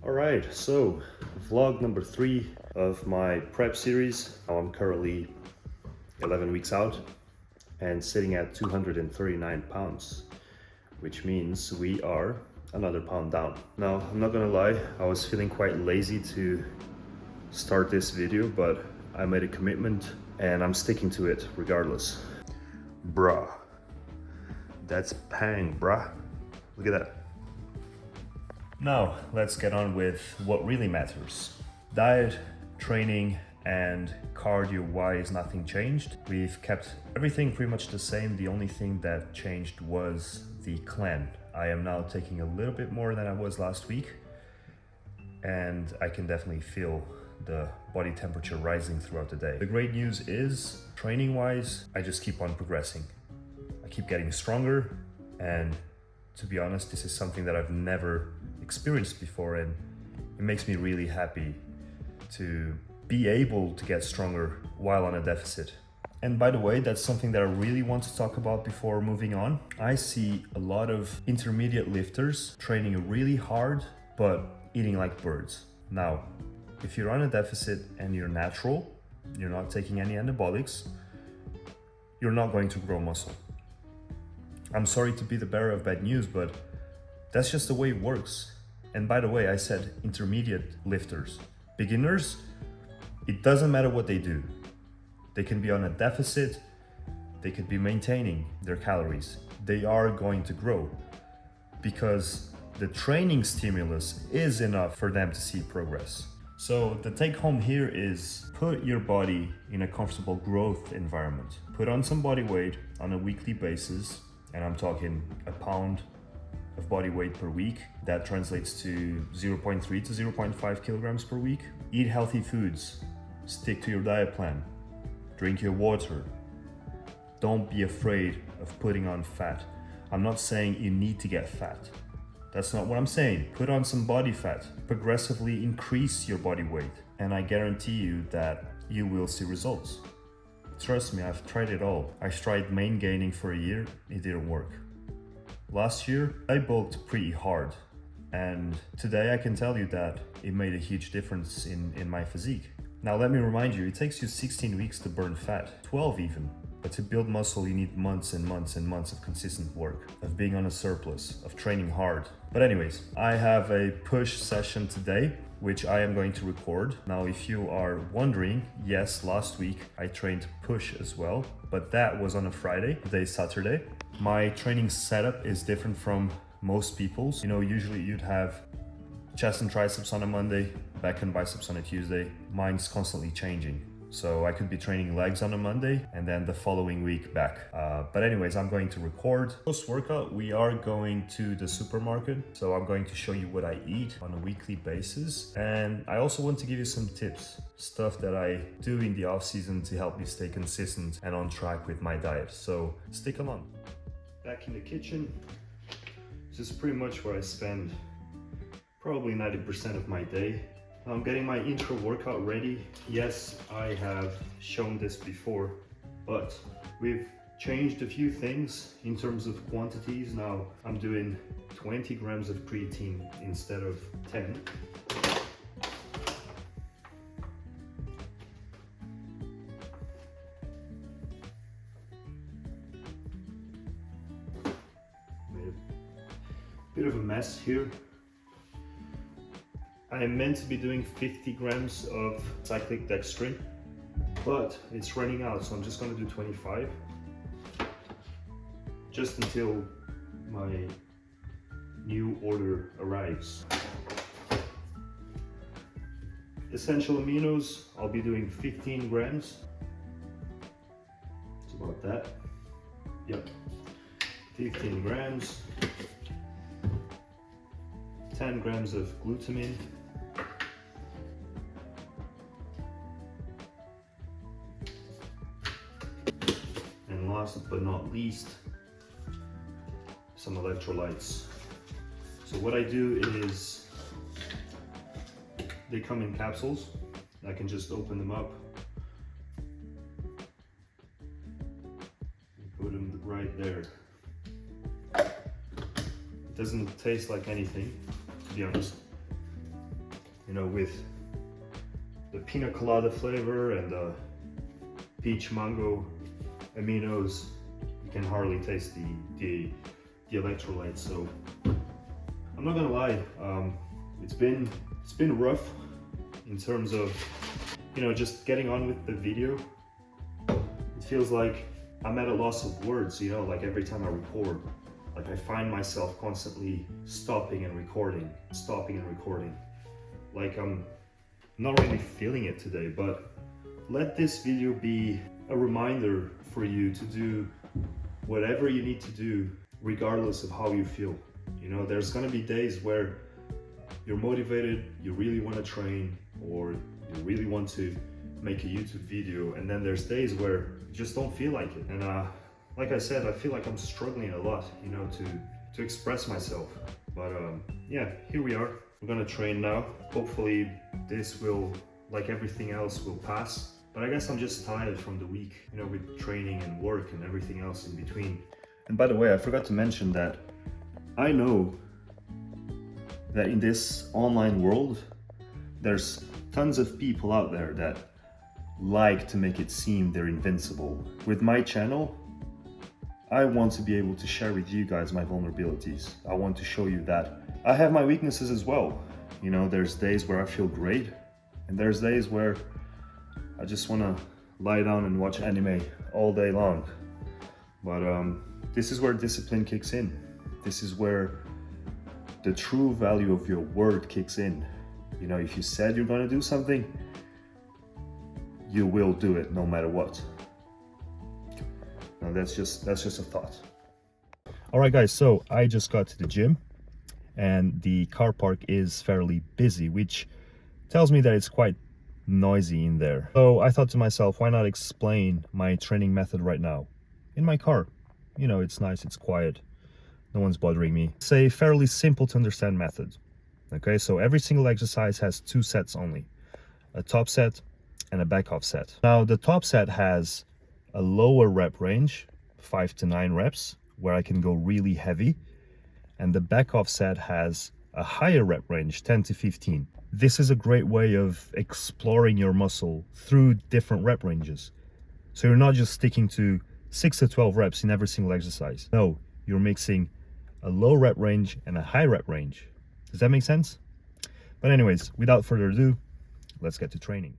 Alright, so vlog number 3 of my prep series. I'm currently 11 weeks out and sitting at 239 pounds, which means we are another pound down. Now, I'm not gonna lie, I was feeling quite lazy to start this video, but I made a commitment and I'm sticking to it regardless. Bruh, that's pang, bruh. Look at that. Now, let's get on with what really matters. Diet, training, and cardio-wise, nothing changed. We've kept everything pretty much the same. The only thing that changed was the clean. I am now taking a little bit more than I was last week, and I can definitely feel the body temperature rising throughout the day. The great news is, training-wise, I just keep on progressing. I keep getting stronger, and to be honest, this is something that I've never experienced before, and it makes me really happy to be able to get stronger while on a deficit. And by the way, that's something that I really want to talk about before moving on. I see a lot of intermediate lifters training really hard, but eating like birds. Now, if you're on a deficit and you're natural, you're not taking any anabolics, you're not going to grow muscle. I'm sorry to be the bearer of bad news, but that's just the way it works. And by the way, I said intermediate lifters. Beginners, it doesn't matter what they do. They can be on a deficit, they could be maintaining their calories. They are going to grow because the training stimulus is enough for them to see progress. So the take home here is put your body in a comfortable growth environment. Put on some body weight on a weekly basis, and I'm talking a pound of body weight per week. That translates to 0.3 to 0.5 kilograms per week. Eat healthy foods, stick to your diet plan, drink your water. Don't be afraid of putting on fat. I'm not saying you need to get fat. That's not what I'm saying. Put on some body fat, progressively increase your body weight, and I guarantee you that you will see results. Trust me, I've tried it all. I tried main gaining for a year, it didn't work. Last year, I bulked pretty hard, and today I can tell you that it made a huge difference in my physique. Now let me remind you, it takes you 16 weeks to burn fat, 12 even. But to build muscle, you need months and months and months of consistent work, of being on a surplus, of training hard. But anyways, I have a push session today, which I am going to record. Now, if you are wondering, yes, last week I trained push as well, but that was on a Friday, today's Saturday. My training setup is different from most people's. You know, usually you'd have chest and triceps on a Monday, back and biceps on a Tuesday. Mine's constantly changing. So I could be training legs on a Monday and then the following week back. But anyways, I'm going to record. Post-workout, we are going to the supermarket. So I'm going to show you what I eat on a weekly basis. And I also want to give you some tips, stuff that I do in the off season to help me stay consistent and on track with my diet. So stick along. Back in the kitchen. This is pretty much where I spend probably 90% of my day. I'm getting my intro workout ready. Yes, I have shown this before, but we've changed a few things in terms of quantities. Now I'm doing 20 grams of creatine instead of 10. Made a bit of a mess here. I am meant to be doing 50 grams of cyclic dextrin, but it's running out, so I'm just going to do 25, just until my new order arrives. Essential aminos, I'll be doing 15 grams. It's about that. Yep, 15 grams. 10 grams of glutamine. And last but not least, some electrolytes. So what I do is, they come in capsules. I can just open them up and put them right there. It doesn't taste like anything, to be honest. you know, with the pina colada flavor and the peach mango aminos, you can hardly taste the electrolytes. So I'm not gonna lie, it's been rough in terms of, you know, just getting on with the video. It feels like I'm at a loss of words, you know, like every time I record, like I find myself constantly stopping and recording. Like I'm not really feeling it today, but let this video be a reminder for you to do whatever you need to do, regardless of how you feel. You know, there's gonna be days where you're motivated, you really want to train, or you really want to make a YouTube video, and then there's days where you just don't feel like it. And like I said, I feel like I'm struggling a lot, you know, to express myself. But yeah, here we are. We're gonna train now. Hopefully this will, like everything else, will pass. But I guess I'm just tired from the week, you know, with training and work and everything else in between. And by the way, I forgot to mention that I know that in this online world, there's tons of people out there that like to make it seem they're invincible. With my channel, I want to be able to share with you guys my vulnerabilities. I want to show you that I have my weaknesses as well. You know, there's days where I feel great, and there's days where I just want to lie down and watch anime all day long. But this is where discipline kicks in. This is where the true value of your word kicks in. You know, if you said you're going to do something, you will do it no matter what. Now that's just a thought. All right, guys, so I just got to the gym and the car park is fairly busy, which tells me that it's quite noisy in there. So I thought to myself, why not explain my training method right now in my car? You know, it's nice, it's quiet, no one's bothering me. It's a fairly simple to understand method. Okay, so every single exercise has 2 sets only, a top set and a back off set. Now the top set has a lower rep range, 5 to 9 reps, where I can go really heavy, and the back off set has a higher rep range, 10 to 15. This is a great way of exploring your muscle through different rep ranges. So you're not just sticking to 6 to 12 reps in every single exercise. No, you're mixing a low rep range and a high rep range. Does that make sense? But anyways, without further ado, let's get to training.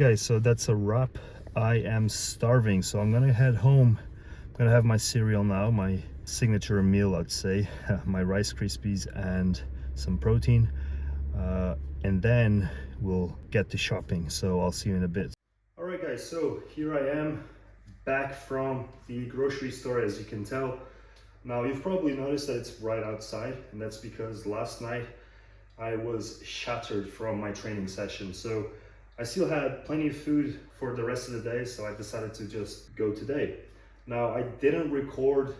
guys, so that's a wrap. I am starving, so I'm gonna head home. I'm gonna have my cereal now, my signature meal, I'd say. My Rice Krispies and some protein, and then we'll get to shopping. So I'll see you in a bit. All right guys, so here I am back from the grocery store, as you can tell. Now you've probably noticed that it's right outside, and that's because last night I was shattered from my training session. So I still had plenty of food for the rest of the day, so I decided to just go today. Now I didn't record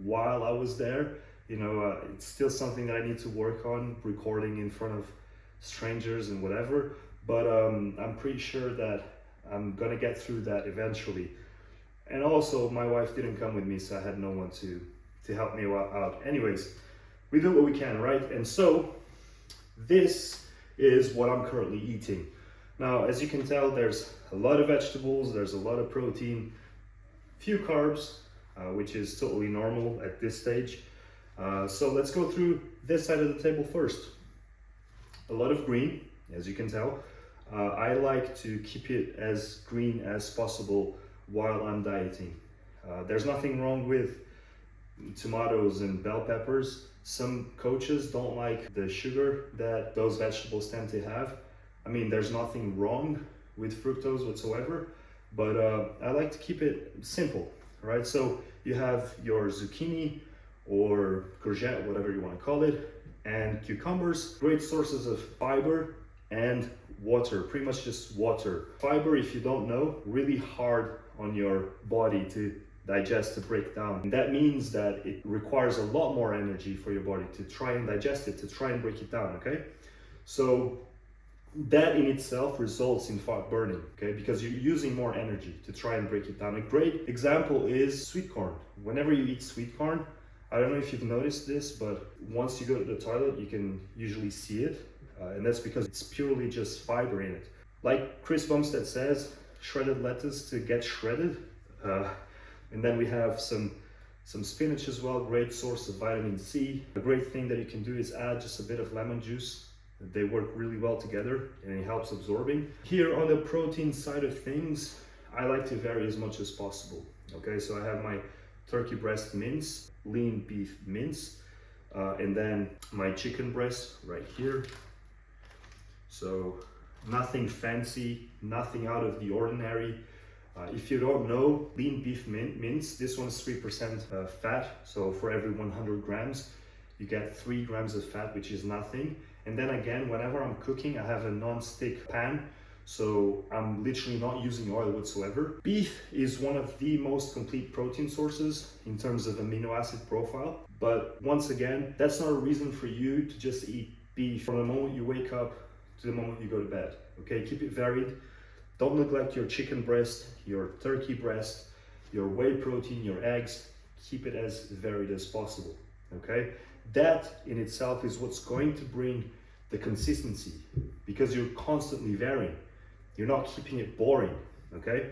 while I was there. It's still something that I need to work on, recording in front of strangers and whatever, but I'm pretty sure that I'm gonna get through that eventually. And also my wife didn't come with me, so I had no one to help me out. Anyways, we do what we can, right? And so this is what I'm currently eating. Now, as you can tell, there's a lot of vegetables, there's a lot of protein, few carbs, which is totally normal at this stage. So let's go through this side of the table first. A lot of green, as you can tell. I like to keep it as green as possible while I'm dieting. There's nothing wrong with tomatoes and bell peppers. Some coaches don't like the sugar that those vegetables tend to have. I mean, there's nothing wrong with fructose whatsoever, but I like to keep it simple, right? So you have your zucchini or courgette, whatever you want to call it, and cucumbers, great sources of fiber and water, pretty much just water. Fiber, if you don't know, really hard on your body to digest, to break down. And that means that it requires a lot more energy for your body to try and digest it, to try and break it down, okay? So that in itself results in fat burning, okay? Because you're using more energy to try and break it down. A great example is sweet corn. Whenever you eat sweet corn, I don't know if you've noticed this, but once you go to the toilet, you can usually see it. And that's because it's purely just fiber in it. Like Chris Bumstead says, shredded lettuce to get shredded. And then we have some spinach as well, great source of vitamin C. A great thing that you can do is add just a bit of lemon juice. They work really well together and it helps absorbing. Here on the protein side of things, I like to vary as much as possible. Okay, so I have my turkey breast mince, lean beef mince, and then my chicken breast right here. So nothing fancy, nothing out of the ordinary. If you don't know, lean beef mince, this one's 3% fat. So for every 100 grams, you get 3 grams of fat, which is nothing. And then again, whenever I'm cooking, I have a non-stick pan. So I'm literally not using oil whatsoever. Beef is one of the most complete protein sources in terms of amino acid profile. But once again, that's not a reason for you to just eat beef from the moment you wake up to the moment you go to bed. Okay, keep it varied. Don't neglect your chicken breast, your turkey breast, your whey protein, your eggs. Keep it as varied as possible, okay? That in itself is what's going to bring the consistency, because you're constantly varying. You're not keeping it boring, okay?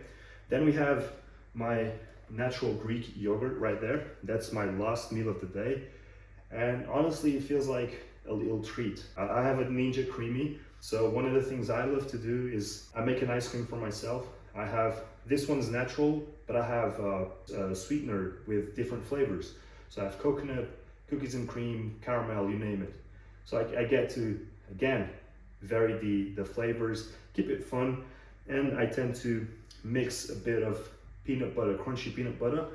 Then we have my natural Greek yogurt right there. That's my last meal of the day. And honestly, it feels like a little treat. I have a Ninja Creamy. So one of the things I love to do is I make an ice cream for myself. I have, this one's natural, but I have a sweetener with different flavors. So I have coconut, cookies and cream, caramel, you name it. So I get to, again, vary the flavors, keep it fun. And I tend to mix a bit of peanut butter, crunchy peanut butter.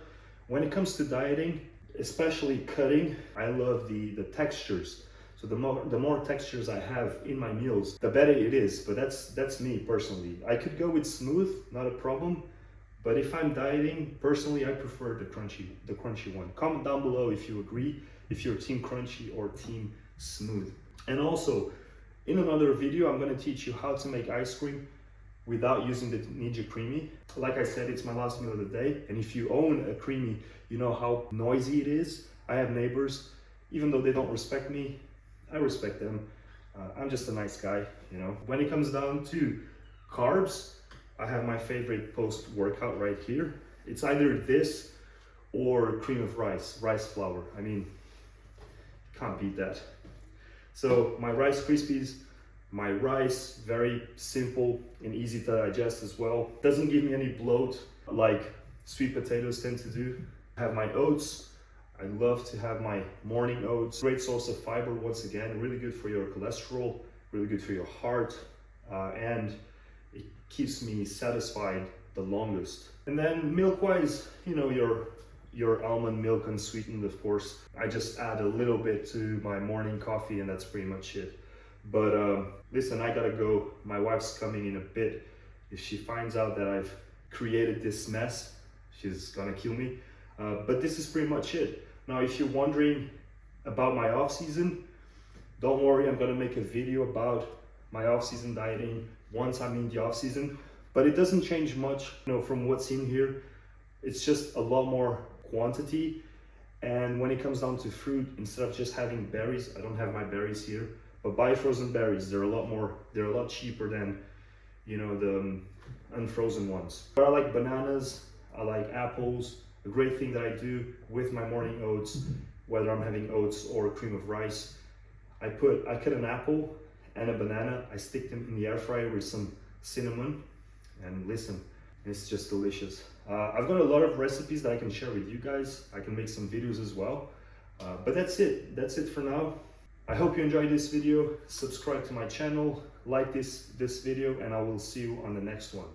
When it comes to dieting, especially cutting, I love the textures. So the more textures I have in my meals, the better it is. But that's me personally. I could go with smooth, not a problem. But if I'm dieting, personally, I prefer the crunchy one. Comment down below if you agree, if you're team crunchy or team smooth. And also, in another video, I'm going to teach you how to make ice cream without using the Ninja Creamy. Like I said, it's my last meal of the day. And if you own a Creamy, you know how noisy it is. I have neighbors, even though they don't respect me, I respect them. I'm just a nice guy, you know. When it comes down to carbs, I have my favorite post-workout right here. It's either this or cream of rice flour. I mean, can't beat that. So my Rice Krispies, My rice, very simple and easy to digest as well. Doesn't give me any bloat like sweet potatoes tend to do. I have my oats. I love to have my morning oats. Great source of fiber once again, really good for your cholesterol, really good for your heart, and it keeps me satisfied the longest. And then milk-wise, you know, your almond milk unsweetened, of course. I just add a little bit to my morning coffee and that's pretty much it. But listen, I gotta go. My wife's coming in a bit. If she finds out that I've created this mess, she's gonna kill me. But this is pretty much it. Now, if you're wondering about my off-season, don't worry, I'm gonna make a video about my off-season dieting once I'm in the off-season. But it doesn't change much, you know, from what's in here. It's just a lot more quantity. And when it comes down to fruit, instead of just having berries, I don't have my berries here, but buy frozen berries. They're a lot cheaper than, you know, the unfrozen ones. But I like bananas, I like apples. A great thing that I do with my morning oats, whether I'm having oats or cream of rice, I cut an apple and a banana, I stick them in the air fryer with some cinnamon, and listen, it's just delicious. I've got a lot of recipes that I can share with you guys. I can make some videos as well. But that's it for now. I hope you enjoyed this video. Subscribe to my channel, like this video, and I will see you on the next one.